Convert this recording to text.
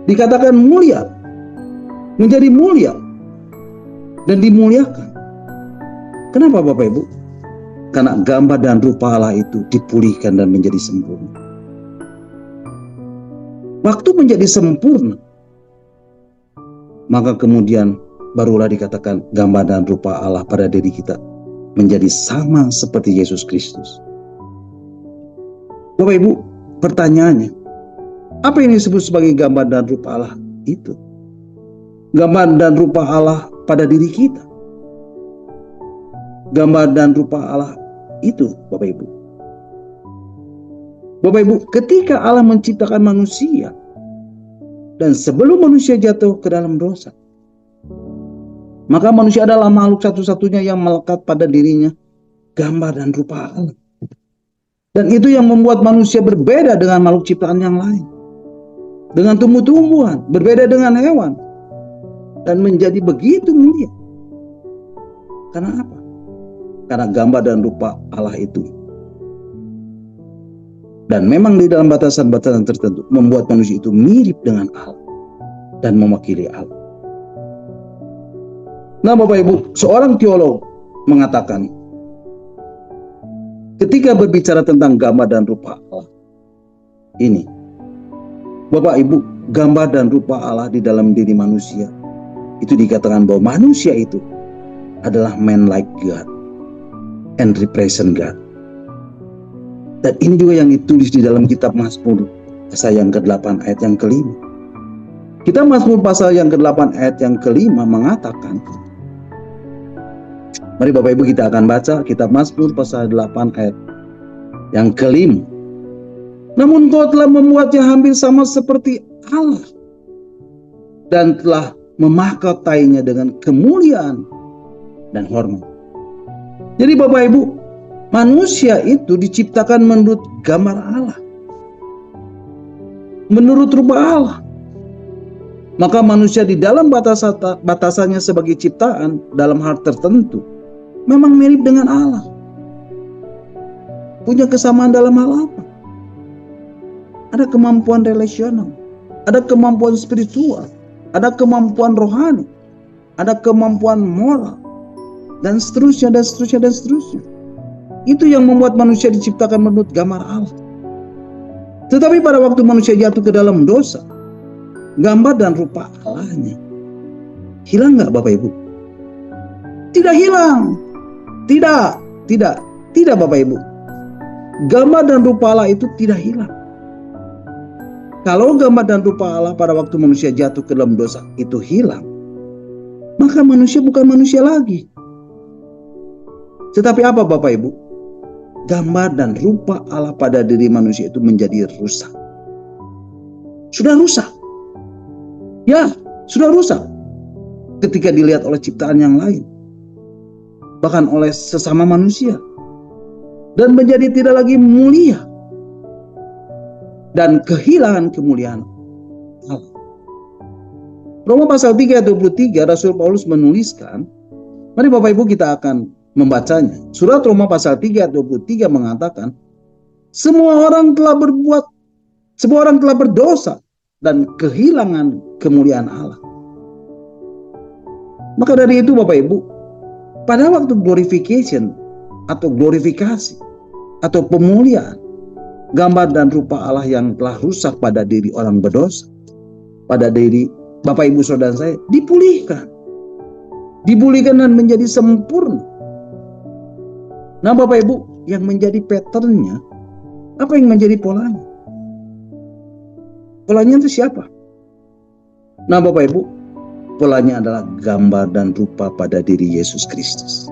dikatakan mulia, menjadi mulia dan dimuliakan. Kenapa Bapak Ibu? Karena gambar dan rupa Allah itu dipulihkan dan menjadi sempurna. Waktu menjadi sempurna, maka kemudian barulah dikatakan gambar dan rupa Allah pada diri kita menjadi sama seperti Yesus Kristus. Bapak Ibu, pertanyaannya, apa yang disebut sebagai gambar dan rupa Allah itu? Gambar dan rupa Allah pada diri kita. Gambar dan rupa Allah itu, Bapak Ibu. Bapak Ibu, ketika Allah menciptakan manusia, dan sebelum manusia jatuh ke dalam dosa, maka manusia adalah makhluk satu-satunya yang melekat pada dirinya gambar dan rupa Allah. Dan itu yang membuat manusia berbeda dengan makhluk ciptaan yang lain, dengan tumbuh-tumbuhan, berbeda dengan hewan, dan menjadi begitu mulia. Karena apa? Karena gambar dan rupa Allah itu. Dan memang di dalam batasan-batasan tertentu membuat manusia itu mirip dengan Allah dan mewakili Allah. Nah Bapak Ibu, seorang teolog mengatakan, ketika berbicara tentang gambar dan rupa Allah ini, Bapak Ibu, gambar dan rupa Allah di dalam diri manusia, itu dikatakan bahwa manusia itu adalah man like God and represent God. Dan ini juga yang ditulis di dalam kitab Mazmur pasal yang ke-8 ayat yang ke-5. Kitab Mazmur pasal yang ke-8 ayat yang ke-5 mengatakan, mari Bapak Ibu kita akan baca kitab Mazmur pasal 8 ayat yang ke-5. Namun Kau telah membuatnya hampir sama seperti Allah, dan telah memahkotainya dengan kemuliaan dan hormat. Jadi Bapak Ibu, manusia itu diciptakan menurut gambar Allah, menurut rupa Allah. Maka manusia di dalam batasannya sebagai ciptaan dalam hal tertentu memang mirip dengan Allah. Punya kesamaan dalam hal apa? Ada kemampuan relasional, ada kemampuan spiritual, ada kemampuan rohani, ada kemampuan moral, dan seterusnya, dan seterusnya, dan seterusnya. Itu yang membuat manusia diciptakan menurut gambar Allah. Tetapi pada waktu manusia jatuh ke dalam dosa, gambar dan rupa Allahnya hilang nggak Bapak Ibu? Tidak hilang. Tidak Bapak Ibu. Gambar dan rupa Allah itu tidak hilang. Kalau gambar dan rupa Allah pada waktu manusia jatuh ke dalam dosa itu hilang, maka manusia bukan manusia lagi. Tetapi apa Bapak Ibu? Gambar dan rupa Allah pada diri manusia itu menjadi rusak. Sudah rusak. Ya, sudah rusak. Ketika dilihat oleh ciptaan yang lain, bahkan oleh sesama manusia, dan menjadi tidak lagi mulia dan kehilangan kemuliaan Allah. Roma pasal 3 ayat 23, Rasul Paulus menuliskan, mari Bapak Ibu kita akan membacanya. Surat Roma pasal 3 ayat 23 mengatakan, semua orang telah berdosa dan kehilangan kemuliaan Allah. Maka dari itu Bapak Ibu, pada waktu glorification atau glorifikasi atau pemuliaan, gambar dan rupa Allah yang telah rusak pada diri orang berdosa, pada diri Bapak Ibu Saudara saya, dipulihkan dan menjadi sempurna. Nah Bapak Ibu, yang menjadi patternnya, apa yang menjadi polanya? Polanya itu siapa? Nah Bapak Ibu, polanya adalah gambar dan rupa pada diri Yesus Kristus.